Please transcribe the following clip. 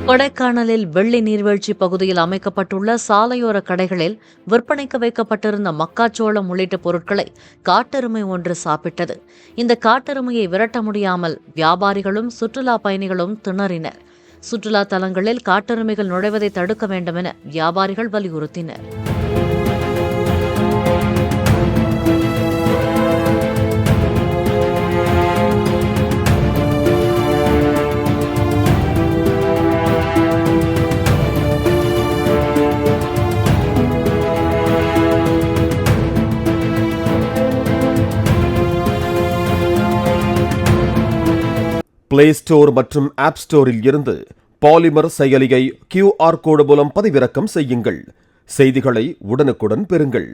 கொடைக்கானலில் வெள்ளி நீர்வீழ்ச்சி பகுதியில் அமைக்கப்பட்டுள்ள சாலையோர கடைகளில் விற்பனைக்கு வைக்கப்பட்டிருந்த மக்காச்சோளம் உள்ளிட்ட பொருட்களை காட்டெருமை ஒன்று சாப்பிட்டது. இந்த காட்டெருமையை விரட்ட முடியாமல் வியாபாரிகளும் சுற்றுலா பயணிகளும் திணறினர். சுற்றுலா தலங்களில் காட்டெருமைகள் நுழைவதை தடுக்க வேண்டும் என வியாபாரிகள் வலியுறுத்தினர். பிளே ஸ்டோர் மற்றும் ஆப் ஸ்டோரில் இருந்து பாலிமர் செயலியை QR கோடு மூலம் பதிவிறக்கம் செய்யுங்கள். செய்திகளை உடனுக்குடன் பெறுங்கள்.